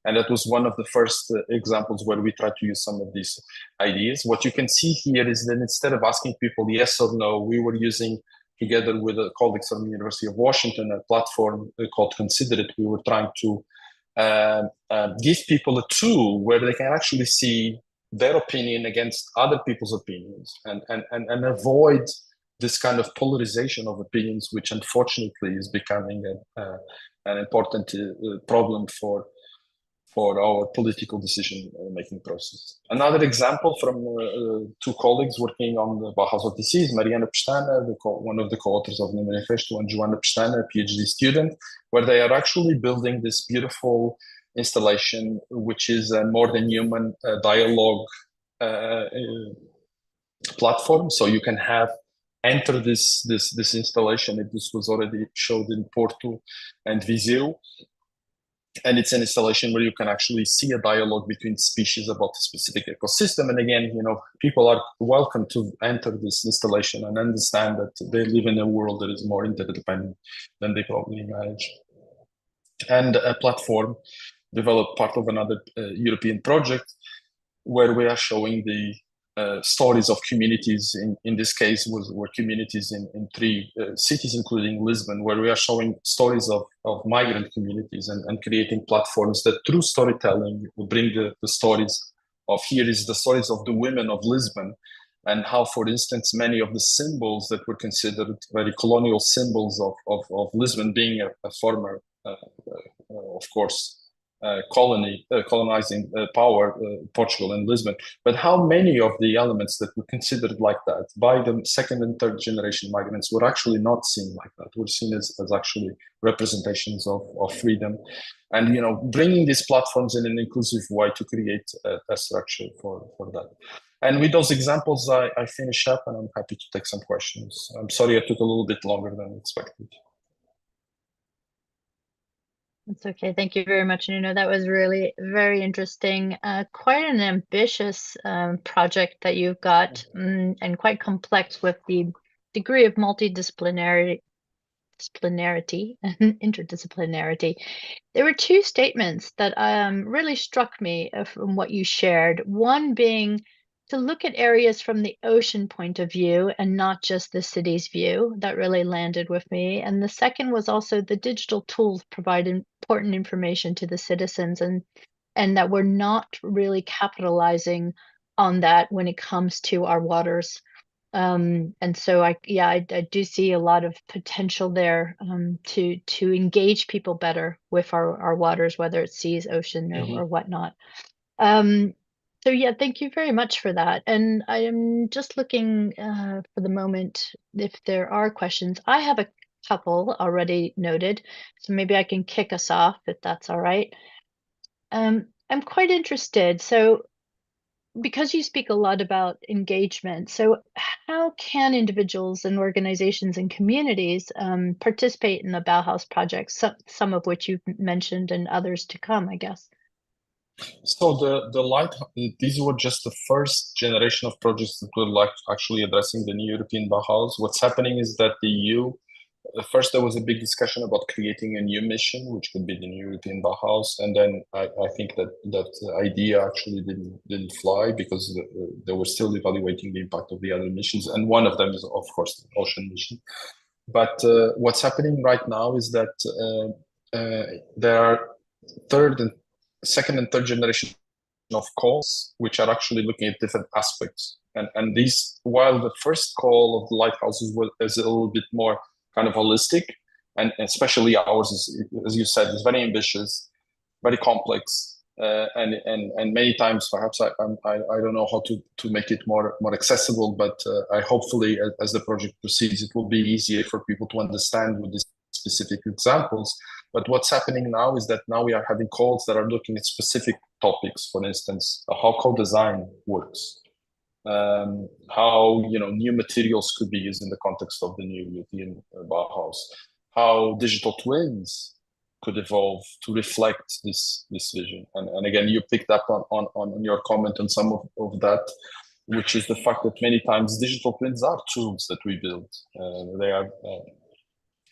And that was one of the first examples where we tried to use some of these ideas. What you can see here is that instead of asking people yes or no, we were using, together with colleagues from the University of Washington, a platform called Consider It. We were trying to give people a tool where they can actually see their opinion against other people's opinions and avoid this kind of polarization of opinions, which unfortunately is becoming an important problem for our political decision-making process. Another example from two colleagues working on the Bauhaus OTC is Mariana Pestana, one of the co-authors of the manifesto, and Joana Pestana, a PhD student, where they are actually building this beautiful installation, which is a more than human dialogue platform. So you can enter this installation. This was already showed in Porto and Viseu. And it's an installation where you can actually see a dialogue between species about a specific ecosystem. And again, people are welcome to enter this installation and understand that they live in a world that is more interdependent than they probably imagine. And a platform developed part of another European project where we are showing the stories of communities. In this case, were communities in three cities, including Lisbon, where we are showing stories of migrant communities and creating platforms that, through storytelling, will bring the stories of, here is the stories of the women of Lisbon, and how, for instance, many of the symbols that were considered very colonial symbols of Lisbon, being a former, of course, colonizing power, Portugal and Lisbon, but how many of the elements that were considered like that by the second and third generation migrants were actually not seen like that, were seen as actually representations of freedom. And bringing these platforms in an inclusive way to create a structure for that. And with those examples, I finish up, and I'm happy to take some questions. I'm sorry I took a little bit longer than expected. That's okay. Thank you very much, Nuno. That was really very interesting. Quite an ambitious project that you've got, and quite complex with the degree of multidisciplinarity and interdisciplinarity. There were two statements that really struck me from what you shared. One being to look at areas from the ocean point of view and not just the city's view. That really landed with me. And the second was also the digital tools provide important information to the citizens, and that we're not really capitalizing on that when it comes to our waters. And so I do see a lot of potential there to engage people better with our waters, whether it's seas, ocean, or whatnot. So yeah, thank you very much for that. And I am just looking for the moment if there are questions. I have a couple already noted, so maybe I can kick us off if that's all right. I'm quite interested. So because you speak a lot about engagement, so how can individuals and organizations and communities participate in the Bauhaus project, some of which you've mentioned and others to come, I guess? So the Lighthouse, these were just the first generation of projects that were actually addressing the new European Bauhaus. What's happening is that the EU, first there was a big discussion about creating a new mission, which could be the new European Bauhaus, and then I think that idea actually didn't fly because they were still evaluating the impact of the other missions, and one of them is of course the ocean mission. But what's happening right now is that there are second and third generation of calls which are actually looking at different aspects, and these, while the first call of the Lighthouses is a little bit more kind of holistic, and especially ours is, as you said, is very ambitious, very complex, and many times perhaps I don't know how to make it more accessible, but I hopefully as the project proceeds it will be easier for people to understand with these specific examples. But what's happening now is that now we are having calls that are looking at specific topics. For instance, how co-design works, how new materials could be used in the context of the new European Bauhaus, how digital twins could evolve to reflect this vision. And again, you picked up on your comment on some of that, which is the fact that many times digital twins are tools that we build. They are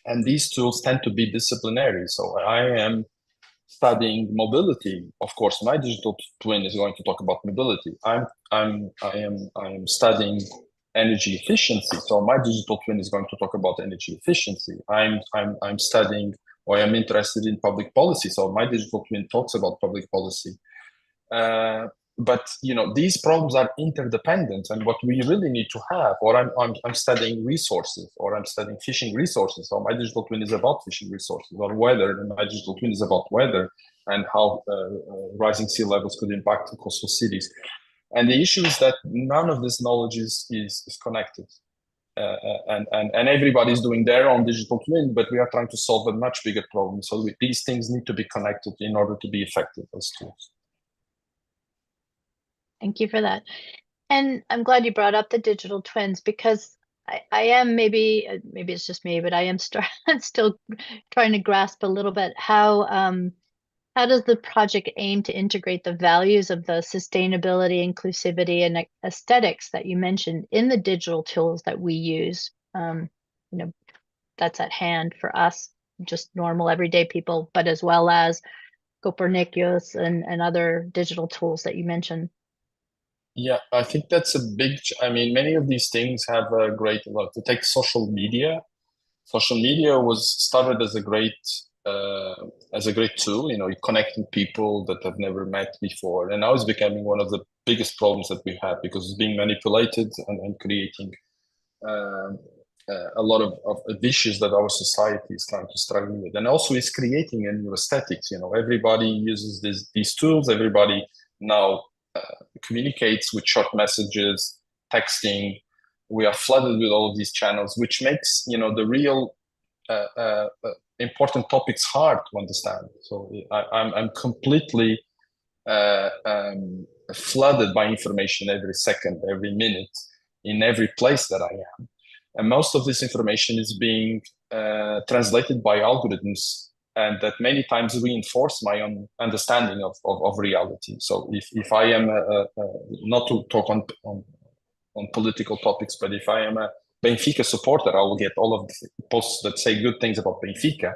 And these tools tend to be disciplinary. So I am studying mobility. Of course, my digital twin is going to talk about mobility. I am studying energy efficiency. So my digital twin is going to talk about energy efficiency. I'm studying, or I'm interested in public policy. So my digital twin talks about public policy. But these problems are interdependent, and what we really need to have, or I'm studying resources, or I'm studying fishing resources. So my digital twin is about fishing resources, or weather, and my digital twin is about weather and how rising sea levels could impact coastal cities. And the issue is that none of this knowledge is connected. And everybody's doing their own digital twin, but we are trying to solve a much bigger problem. So these things need to be connected in order to be effective as tools. Thank you for that. And I'm glad you brought up the digital twins, because I am, maybe it's just me, but I am still trying to grasp a little bit how does the project aim to integrate the values of the sustainability, inclusivity, and aesthetics that you mentioned in the digital tools that we use, that's at hand for us, just normal everyday people, but as well as Copernicus and other digital tools that you mentioned? Yeah, I think that's a big, many of these things have a great, to take social media. Social media was started as a great tool, connecting people that have never met before. And now it's becoming one of the biggest problems that we have, because it's being manipulated and creating a lot of issues that our society is trying to struggle with. And also it's creating a new aesthetics. Everybody uses these tools. Everybody now communicates with short messages, texting. We are flooded with all of these channels, which makes the real important topics hard to understand. So I'm completely flooded by information every second, every minute, in every place that I am. And most of this information is being translated by algorithms, and that many times reinforce my own understanding of reality. So if I am, not to talk on political topics, but if I am a Benfica supporter, I will get all of the posts that say good things about Benfica.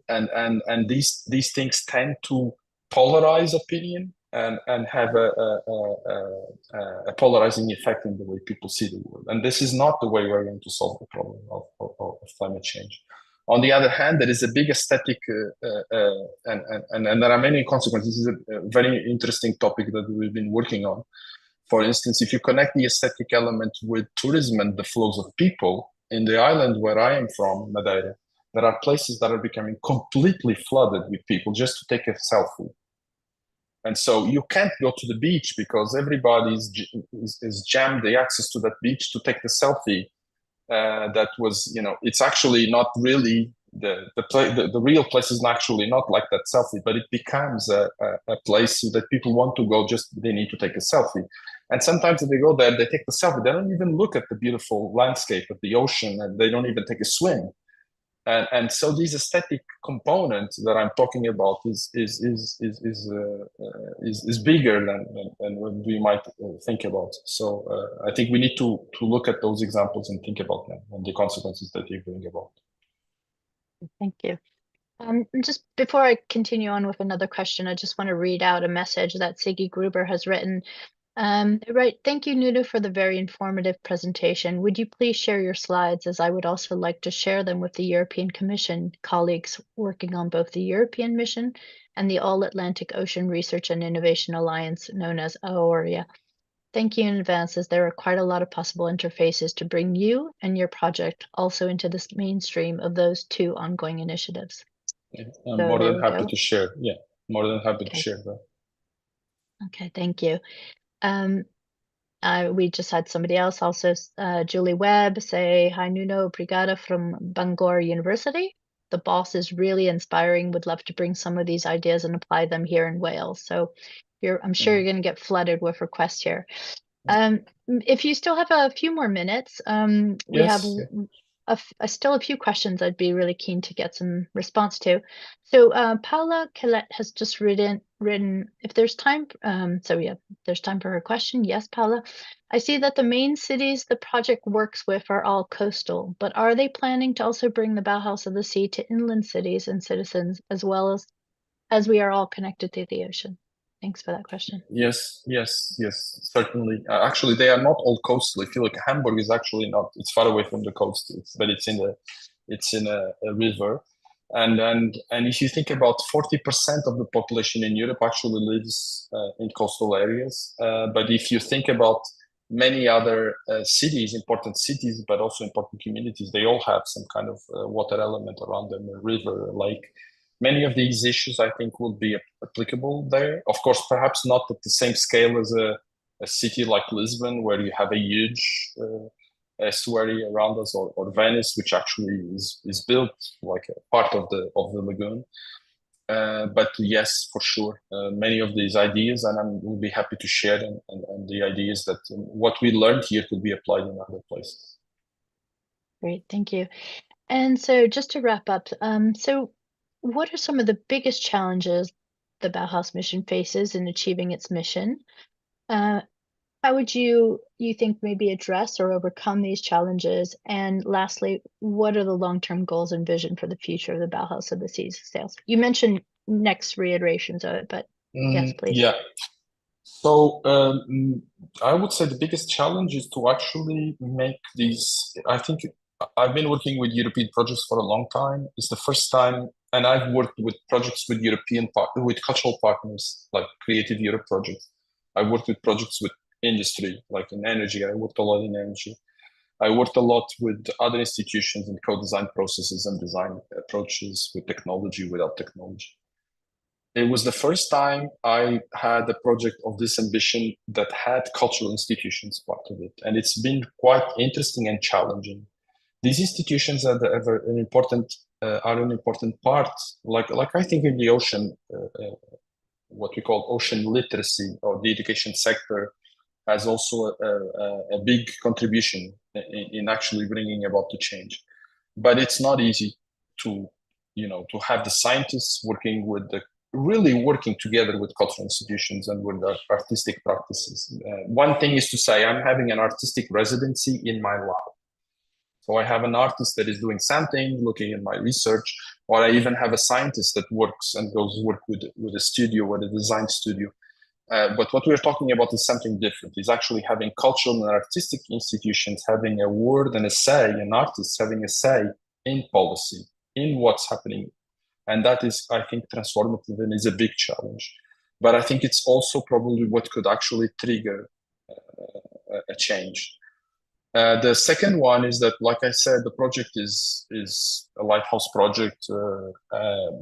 And these things tend to polarize opinion and have a polarizing effect in the way people see the world. And this is not the way we're going to solve the problem of climate change. On the other hand, there is a big aesthetic, and there are many consequences. This is a very interesting topic that we've been working on. For instance, if you connect the aesthetic element with tourism and the flows of people, in the island where I am from, Madeira, there are places that are becoming completely flooded with people just to take a selfie. And so you can't go to the beach because everybody is jammed the access to that beach to take the selfie. That was, it's actually not really the real place is actually not like that selfie, but it becomes a place that people want to go, just they need to take a selfie. And sometimes if they go there, they take the selfie. They don't even look at the beautiful landscape of the ocean, and they don't even take a swim. And so these aesthetic components that I'm talking about is bigger than what we might think about. So I think we need to look at those examples and think about them and the consequences that they bring about. Thank you. Just before I continue on with another question, I just want to read out a message that Siggy Gruber has written. Right. Thank you, Nuno, for the very informative presentation. Would you please share your slides, as I would also like to share them with the European Commission colleagues working on both the European mission and the All-Atlantic Ocean Research and Innovation Alliance, known as AORIA. Thank you in advance, as there are quite a lot of possible interfaces to bring you and your project also into the mainstream of those two ongoing initiatives. Yeah, I'm more than happy to share. Yeah, more than happy to share that. Okay, thank you. We just had somebody else also, Julie Webb, say, hi, Nuno, obrigada from Bangor University. The boss is really inspiring. Would love to bring some of these ideas and apply them here in Wales. So I'm sure you're going to get flooded with requests here. If you still have a few more minutes, we have still a few questions I'd be really keen to get some response to. So Paula Kellett has just written if there's time. There's time for her question. Yes, Paula. I see that the main cities the project works with are all coastal, but are they planning to also bring the Bauhaus of the Sea to inland cities and citizens as well as we are all connected to the ocean? Thanks for that question. Yes, certainly. Actually, they are not all coastal. I feel like Hamburg is actually not. It's far away from the coast, but it's in a river. And if you think about 40% of the population in Europe actually lives in coastal areas. But if you think about many other cities, important cities, but also important communities, they all have some kind of water element around them, a river, a lake. Many of these issues, I think, will be applicable there. Of course, perhaps not at the same scale as a city like Lisbon, where you have a huge estuary around us, or Venice, which actually is built like a part of the lagoon. But yes, for sure, many of these ideas, and I will be happy to share them, and the ideas that what we learned here could be applied in other places. Great, thank you. And so just to wrap up, so what are some of the biggest challenges the Bauhaus mission faces in achieving its mission? How would you think maybe address or overcome these challenges? And lastly, what are the long-term goals and vision for the future of the Bauhaus of the Seas sales? You mentioned next reiterations of it, but yes, please. Yeah. So I would say the biggest challenge is to actually make these. I think I've been working with European projects for a long time. It's the first time, and I've worked with projects with with cultural partners, like Creative Europe projects. I worked with projects with industry, like in energy. I worked a lot in energy. I worked a lot with other institutions in co-design processes and design approaches with technology, without technology. It was the first time I had a project of this ambition that had cultural institutions part of it. And it's been quite interesting and challenging. These institutions are an important part, like I think in the ocean, what we call ocean literacy, or the education sector has also a big contribution in actually bringing about the change. But it's not easy to have the scientists really working together with cultural institutions and with artistic practices. One thing is to say, I'm having an artistic residency in my lab. So I have an artist that is doing something, looking at my research, or I even have a scientist that works and goes work with a studio, with a design studio. But what we're talking about is something different. It's actually having cultural and artistic institutions having a word and a say, and artists having a say in policy, in what's happening. And that is, I think, transformative and is a big challenge. But I think it's also probably what could actually trigger a change. The second one is that, like I said, the project is a Lighthouse project.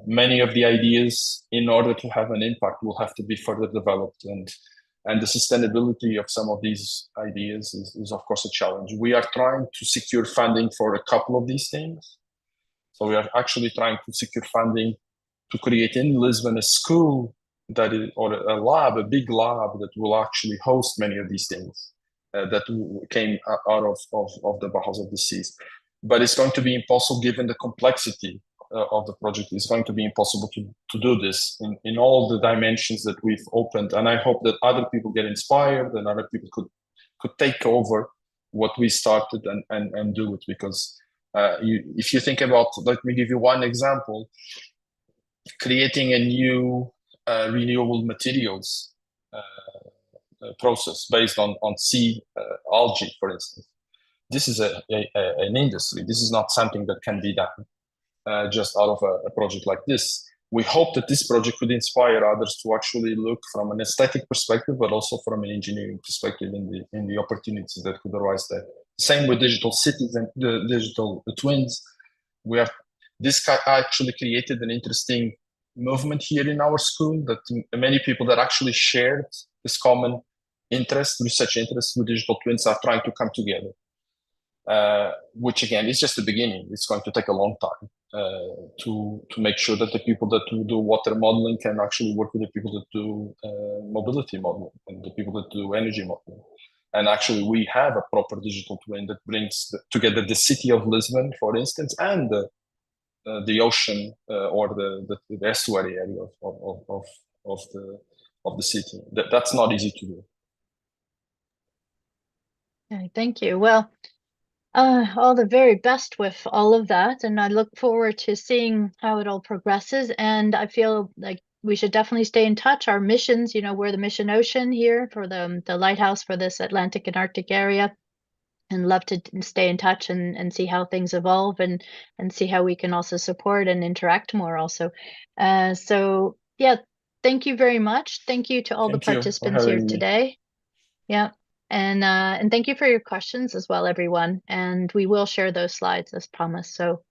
Many of the ideas, in order to have an impact, will have to be further developed. And the sustainability of some of these ideas is of course, a challenge. We are trying to secure funding for a couple of these things. So we are actually trying to secure funding to create in Lisbon a school or a lab, a big lab that will actually host many of these things that came out of the Bauhaus of the Seas. But it's going to be impossible, given the complexity of the project. It's going to be impossible to do this in all the dimensions that we've opened. And I hope that other people get inspired and other people could take over what we started and do it, because if you think about, let me give you one example, creating a new renewable materials process based on sea algae, for instance. This is an industry. This is not something that can be done just out of a project like this. We hope that this project could inspire others to actually look from an aesthetic perspective, but also from an engineering perspective in the opportunities that could arise there. Same with digital cities and the digital twins. This actually created an interesting movement here in our school, that many people that actually shared this common interest, research interest with digital twins, are trying to come together. Which again is just the beginning. It's going to take a long time to make sure that the people that do water modeling can actually work with the people that do mobility modeling and the people that do energy modeling. And actually, we have a proper digital twin that brings together the city of Lisbon, for instance, and the ocean or the estuary area of the city. That's not easy to do. Okay, thank you. Well, all the very best with all of that, and I look forward to seeing how it all progresses. And I feel like we should definitely stay in touch. Our missions, we're the Mission Ocean here for the Lighthouse for this Atlantic and Arctic area, and love to stay in touch and see how things evolve and see how we can also support and interact more also. So yeah, thank you very much. Thank you to all the Thank you for participants here having me. today. Yeah. And thank you for your questions as well, everyone. And we will share those slides as promised. So,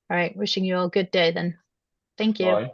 all right, wishing you all a good day then. Thank you. Bye.